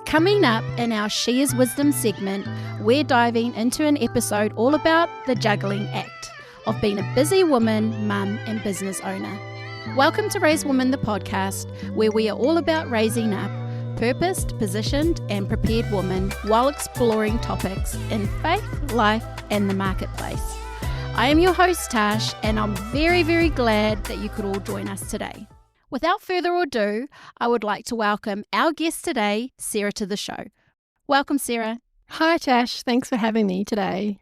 Coming up in our She is Wisdom segment, we're diving into an episode all about the juggling act of being a busy woman, mum and business owner. Welcome to Raise Woman, the podcast, where we are all about raising up purposed, positioned and prepared women while exploring topics in faith, life and the marketplace. I am your host Tash, and I'm very, very glad that you could all join us today. Without further ado, I would like to welcome our guest today, Sarah, to the show. Welcome, Sarah. Hi, Tash. Thanks for having me today.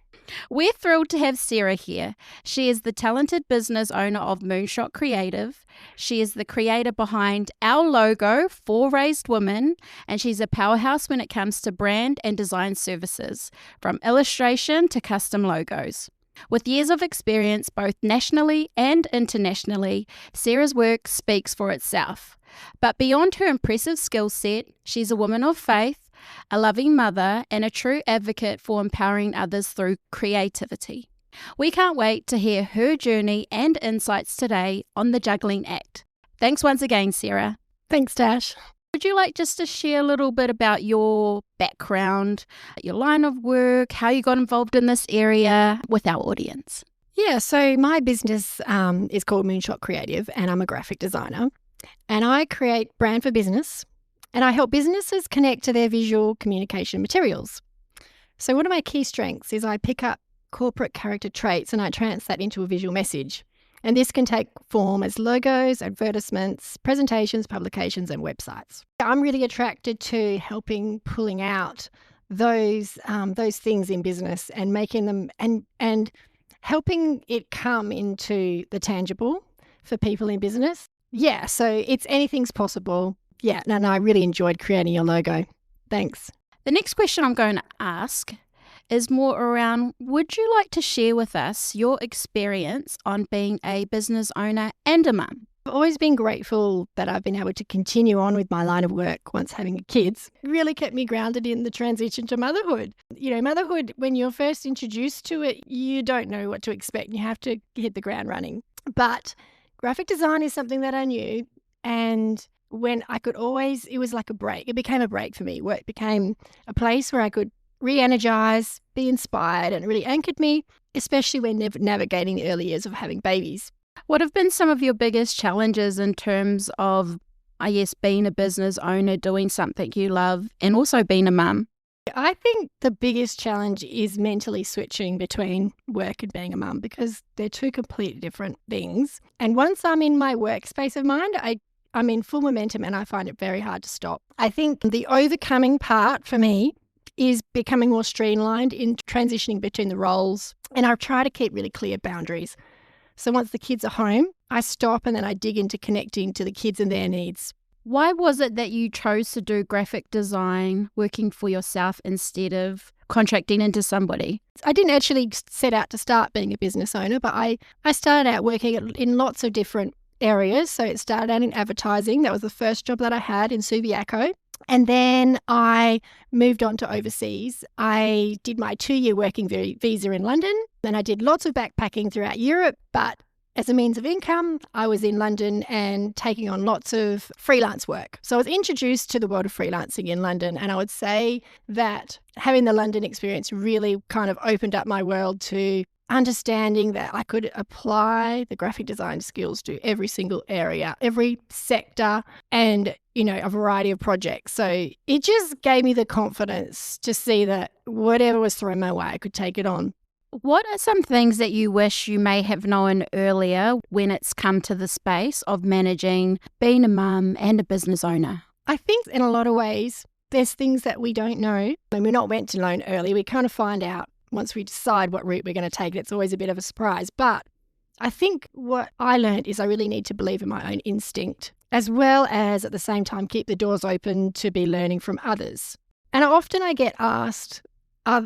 We're thrilled to have Sarah here. She is the talented business owner of Moonshot Creative. She is the creator behind our logo for Raised Women, and she's a powerhouse when it comes to brand and design services, from illustration to custom logos. With years of experience both nationally and internationally, Sarah's work speaks for itself. But beyond her impressive skill set, she's a woman of faith, a loving mother, and a true advocate for empowering others through creativity. We can't wait to hear her journey and insights today on the Juggling Act. Thanks once again, Sarah. Thanks, Tash. Would you like just to share a little bit about your background, your line of work, how you got involved in this area with our audience? Yeah, so my business is called Moonshot Creative, and I'm a graphic designer. And I create brand for business, and I help businesses connect to their visual communication materials. So one of my key strengths is I pick up corporate character traits and I trans that into a visual message. And this can take form as logos, advertisements, presentations, publications, and websites. I'm really attracted to pulling out those things in business and making them and helping it come into the tangible for people in business. Yeah, so anything's possible. Yeah, and I really enjoyed creating your logo. Thanks. The next question I'm going to ask is more around, would you like to share with us your experience on being a business owner and a mum? I've always been grateful that I've been able to continue on with my line of work once having kids. It really kept me grounded in the transition to motherhood. You know, motherhood, when you're first introduced to it, you don't know what to expect. You have to hit the ground running. But graphic design is something that I knew, and when I could always, it was like a break. It became a break for me. Work became a place where I could re-energize, be inspired, and it really anchored me, especially when navigating the early years of having babies. What have been some of your biggest challenges in terms of, I guess, being a business owner, doing something you love, and also being a mum? I think the biggest challenge is mentally switching between work and being a mum, because they're two completely different things. And once I'm in my workspace of mind, I'm in full momentum and I find it very hard to stop. I think the overcoming part for me is becoming more streamlined in transitioning between the roles. And I try to keep really clear boundaries. So once the kids are home, I stop and then I dig into connecting to the kids and their needs. Why was it that you chose to do graphic design, working for yourself instead of contracting into somebody? I didn't actually set out to start being a business owner, but I started out working in lots of different areas. So it started out in advertising. That was the first job that I had in Subiaco. And then I moved on to overseas. I did my 2-year working visa in London. Then I did lots of backpacking throughout Europe. But as a means of income, I was in London and taking on lots of freelance work. So I was introduced to the world of freelancing in London. And I would say that having the London experience really kind of opened up my world to understanding that I could apply the graphic design skills to every single area, every sector, and, you know, a variety of projects. So it just gave me the confidence to see that whatever was thrown my way, I could take it on. What are some things that you wish you may have known earlier when it's come to the space of managing being a mum and a business owner? I think in a lot of ways, there's things that we don't know and we're not meant to learn early. We kind of find out once we decide what route we're going to take. It's always a bit of a surprise. But I think what I learned is I really need to believe in my own instinct, as well as at the same time keep the doors open to be learning from others. And often I get asked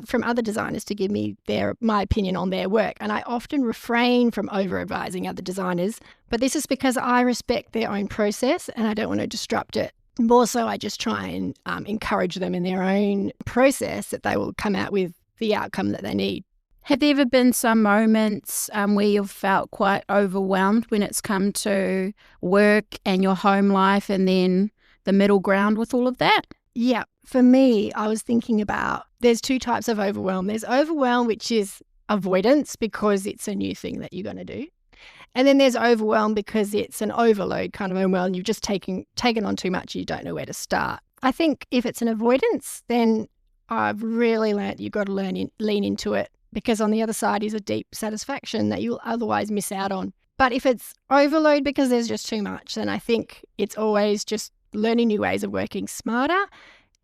from other designers to give me my opinion on their work. And I often refrain from over-advising other designers. But this is because I respect their own process and I don't want to disrupt it. More so, I just try and encourage them in their own process that they will come out with the outcome that they need. Have there ever been some moments where you've felt quite overwhelmed when it's come to work and your home life and then the middle ground with all of that? Yeah, for me, I was thinking about there's two types of overwhelm. There's overwhelm, which is avoidance because it's a new thing that you're going to do. And then there's overwhelm because it's an overload kind of overwhelm. You've just taken on too much. You don't know where to start. I think if it's an avoidance, then I've really learned you've got to lean into it, because on the other side is a deep satisfaction that you'll otherwise miss out on. But if it's overload because there's just too much, then I think it's always just learning new ways of working smarter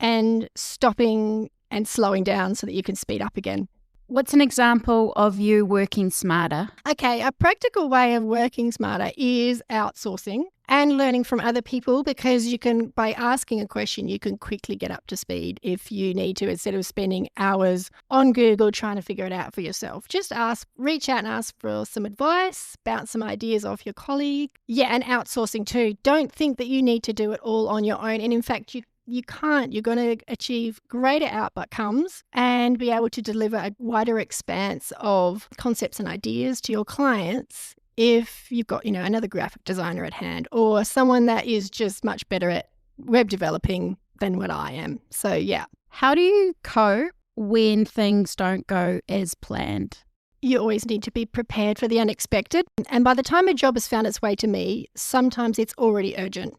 and stopping and slowing down so that you can speed up again. What's an example of you working smarter? Okay, a practical way of working smarter is outsourcing and learning from other people, because you can, by asking a question, you can quickly get up to speed if you need to, instead of spending hours on Google trying to figure it out for yourself. Just reach out and ask for some advice, bounce some ideas off your colleague. Yeah, and outsourcing too. Don't think that you need to do it all on your own. And in fact, you can't. You're going to achieve greater outcomes and be able to deliver a wider expanse of concepts and ideas to your clients if you've got, another graphic designer at hand, or someone that is just much better at web developing than what I am. So, yeah. How do you cope when things don't go as planned? You always need to be prepared for the unexpected. And by the time a job has found its way to me, sometimes it's already urgent.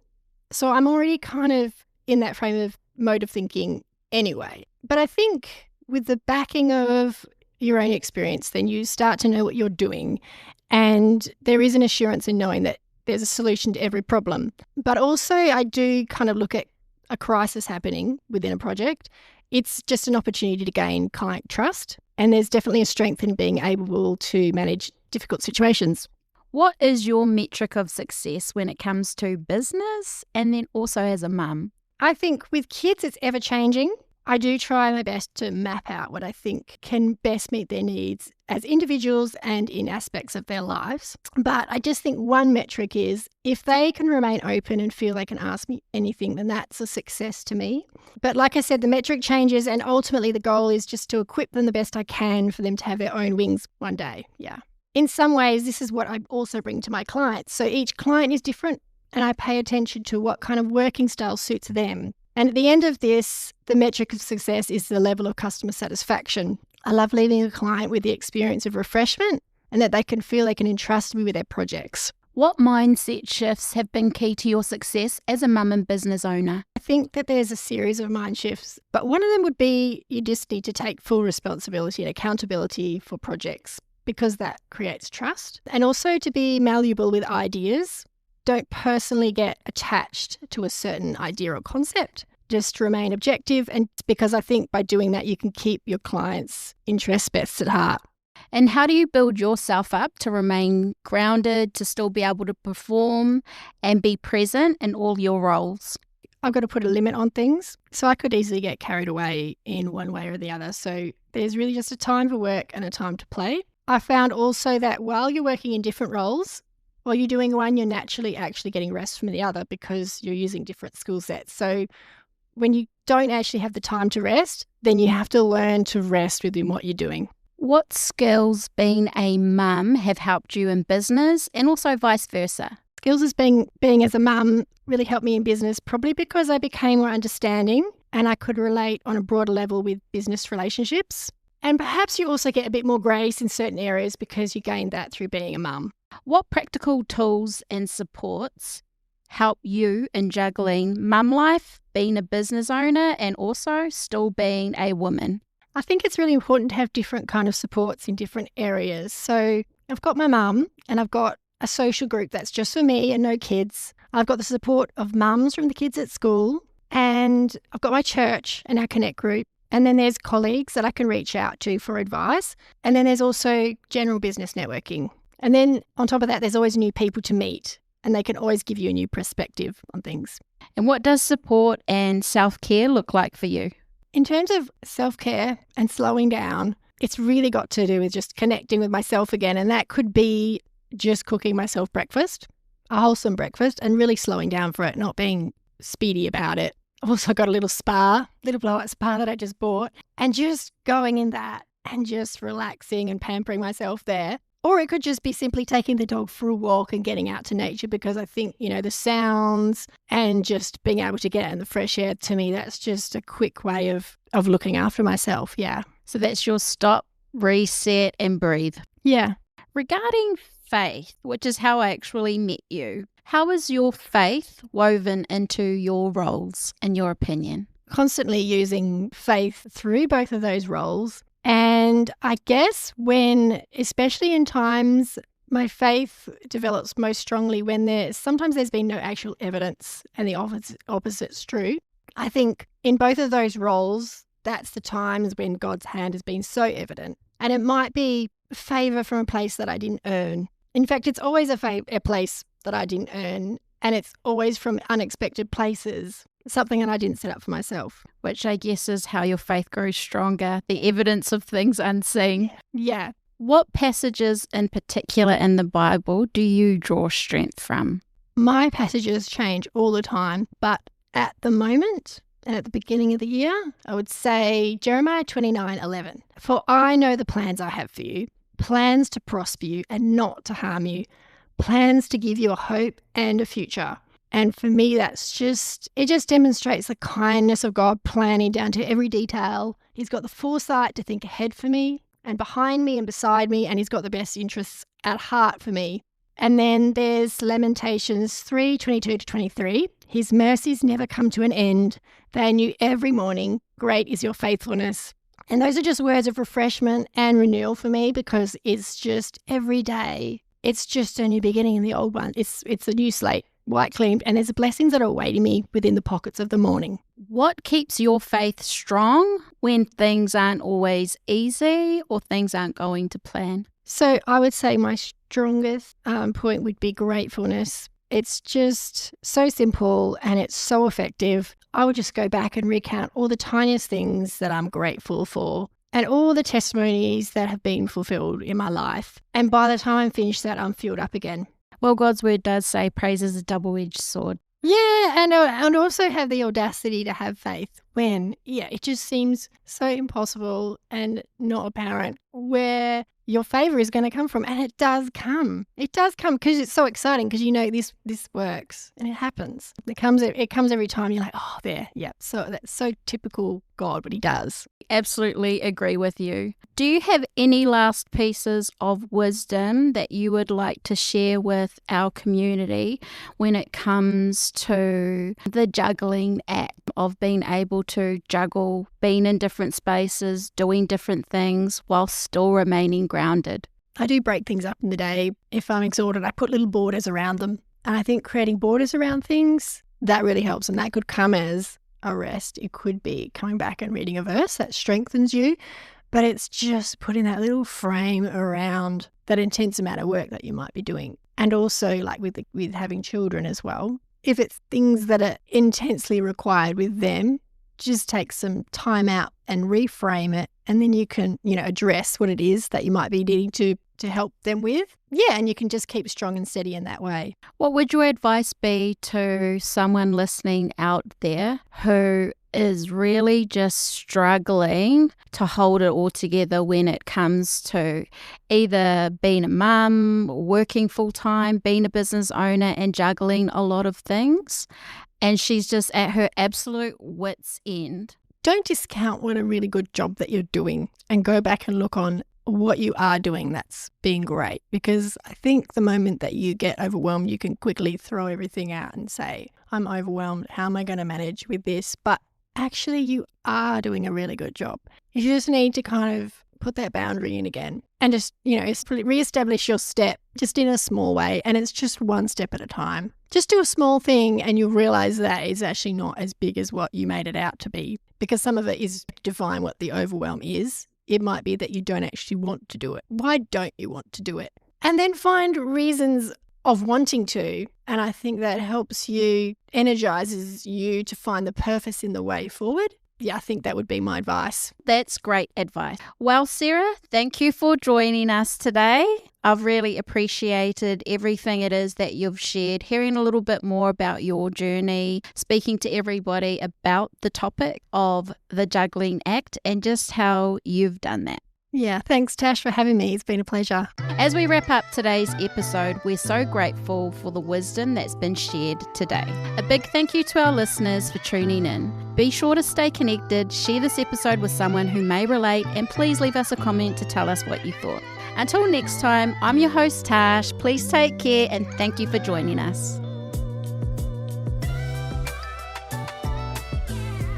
So I'm already kind of in that frame of mode of thinking anyway. But I think with the backing of your own experience, then you start to know what you're doing. And there is an assurance in knowing that there's a solution to every problem. But also I do kind of look at a crisis happening within a project. It's just an opportunity to gain client trust. And there's definitely a strength in being able to manage difficult situations. What is your metric of success when it comes to business and then also as a mum? I think with kids, it's ever changing. I do try my best to map out what I think can best meet their needs as individuals and in aspects of their lives. But I just think one metric is if they can remain open and feel they can ask me anything, then that's a success to me. But like I said, the metric changes, and ultimately the goal is just to equip them the best I can for them to have their own wings one day. Yeah. In some ways, this is what I also bring to my clients. So each client is different, and I pay attention to what kind of working style suits them. And at the end of this, the metric of success is the level of customer satisfaction. I love leaving a client with the experience of refreshment and that they can feel they can entrust me with their projects. What mindset shifts have been key to your success as a mum and business owner? I think that there's a series of mind shifts, but one of them would be you just need to take full responsibility and accountability for projects, because that creates trust. And also to be malleable with ideas. Don't personally get attached to a certain idea or concept. Just remain objective, and because I think by doing that you can keep your clients' interests best at heart. And how do you build yourself up to remain grounded, to still be able to perform and be present in all your roles? I've got to put a limit on things. So I could easily get carried away in one way or the other. So there's really just a time for work and a time to play. I found also that while you're working in different roles, while you're doing one, you're naturally actually getting rest from the other because you're using different skill sets. So when you don't actually have the time to rest, then you have to learn to rest within what you're doing. What skills, being a mum, have helped you in business and also vice versa? Skills as being as a mum really helped me in business, probably because I became more understanding and I could relate on a broader level with business relationships. And perhaps you also get a bit more grace in certain areas because you gained that through being a mum. What practical tools and supports help you in juggling mum life, being a business owner, and also still being a woman? I think it's really important to have different kind of supports in different areas. So I've got my mum and I've got a social group that's just for me and no kids. I've got the support of mums from the kids at school, and I've got my church and our Connect group. And then there's colleagues that I can reach out to for advice. And then there's also general business networking. And then on top of that, there's always new people to meet, and they can always give you a new perspective on things. And what does support and self-care look like for you? In terms of self-care and slowing down, it's really got to do with just connecting with myself again. And that could be just cooking myself breakfast, a wholesome breakfast, and really slowing down for it, not being speedy about it. I've also got a little blow-up spa that I just bought, and just going in that and just relaxing and pampering myself there. Or it could just be simply taking the dog for a walk and getting out to nature, because I think, the sounds and just being able to get out in the fresh air, to me, that's just a quick way of looking after myself. Yeah. So that's your stop, reset, and breathe. Yeah. Regarding faith, which is how I actually met you, how is your faith woven into your roles, in your opinion? Constantly using faith through both of those roles. And I guess especially in times, my faith develops most strongly when sometimes there's been no actual evidence and the opposite's true. I think in both of those roles, that's the times when God's hand has been so evident. And it might be favor from a place that I didn't earn. In fact, it's always a place that I didn't earn, and it's always from unexpected places, something that I didn't set up for myself. Which I guess is how your faith grows stronger, the evidence of things unseen. Yeah. What passages in particular in the Bible do you draw strength from? My passages change all the time, but at the moment and at the beginning of the year, I would say Jeremiah 29:11. For I know the plans I have for you, plans to prosper you and not to harm you, plans to give you a hope and a future. And for me, it just demonstrates the kindness of God, planning down to every detail. He's got the foresight to think ahead for me and behind me and beside me, and he's got the best interests at heart for me. And then there's Lamentations 3:22-23. His mercies never come to an end. They are new every morning. Great is your faithfulness. And those are just words of refreshment and renewal for me, because it's just every day. It's just a new beginning in the old one. It's a new slate, white cleaned, and there's blessings that are awaiting me within the pockets of the morning. What keeps your faith strong when things aren't always easy or things aren't going to plan? So I would say my strongest point would be gratefulness. It's just so simple and it's so effective. I would just go back and recount all the tiniest things that I'm grateful for and all the testimonies that have been fulfilled in my life. And by the time I'm finished that, I'm filled up again. Well, God's word does say praise is a double-edged sword. Yeah, and also have the audacity to have faith when, it just seems so impossible and not apparent where your favor is going to come from. And it does come. It does come because it's so exciting, because this works and it happens. It comes every time. You're like, oh, there. Yeah. So that's so typical God, what he does. Absolutely agree with you. Do you have any last pieces of wisdom that you would like to share with our community when it comes to the juggling act of being able to juggle, being in different spaces, doing different things while still remaining grounded? I do break things up in the day. If I'm exhausted, I put little borders around them. And I think creating borders around things, that really helps. And that could come as a rest. It could be coming back and reading a verse that strengthens you. But it's just putting that little frame around that intense amount of work that you might be doing. And also like with having children as well. If it's things that are intensely required with them, just take some time out and reframe it. And then you can, address what it is that you might be needing to help them with. Yeah, and you can just keep strong and steady in that way. What would your advice be to someone listening out there who is really just struggling to hold it all together when it comes to either being a mum, working full-time, being a business owner and juggling a lot of things, and she's just at her absolute wit's end? Don't discount what a really good job that you're doing and go back and look on what you are doing that's being great, because I think the moment that you get overwhelmed, you can quickly throw everything out and say, I'm overwhelmed. How am I going to manage with this? But actually you are doing a really good job. You just need to kind of put that boundary in again and just, reestablish your step just in a small way. And it's just one step at a time. Just do a small thing and you'll realize that it's actually not as big as what you made it out to be, because some of it is define what the overwhelm is. It might be that you don't actually want to do it. Why don't you want to do it? And then find reasons of wanting to. And I think that helps you, energizes you to find the purpose in the way forward. Yeah, I think that would be my advice. That's great advice. Well, Sarah, thank you for joining us today. I've really appreciated everything it is that you've shared, hearing a little bit more about your journey, speaking to everybody about the topic of the juggling act and just how you've done that. Yeah, thanks, Tash, for having me. It's been a pleasure. As we wrap up today's episode, we're so grateful for the wisdom that's been shared today. A big thank you to our listeners for tuning in. Be sure to stay connected, share this episode with someone who may relate, and please leave us a comment to tell us what you thought. Until next time, I'm your host, Tash. Please take care and thank you for joining us.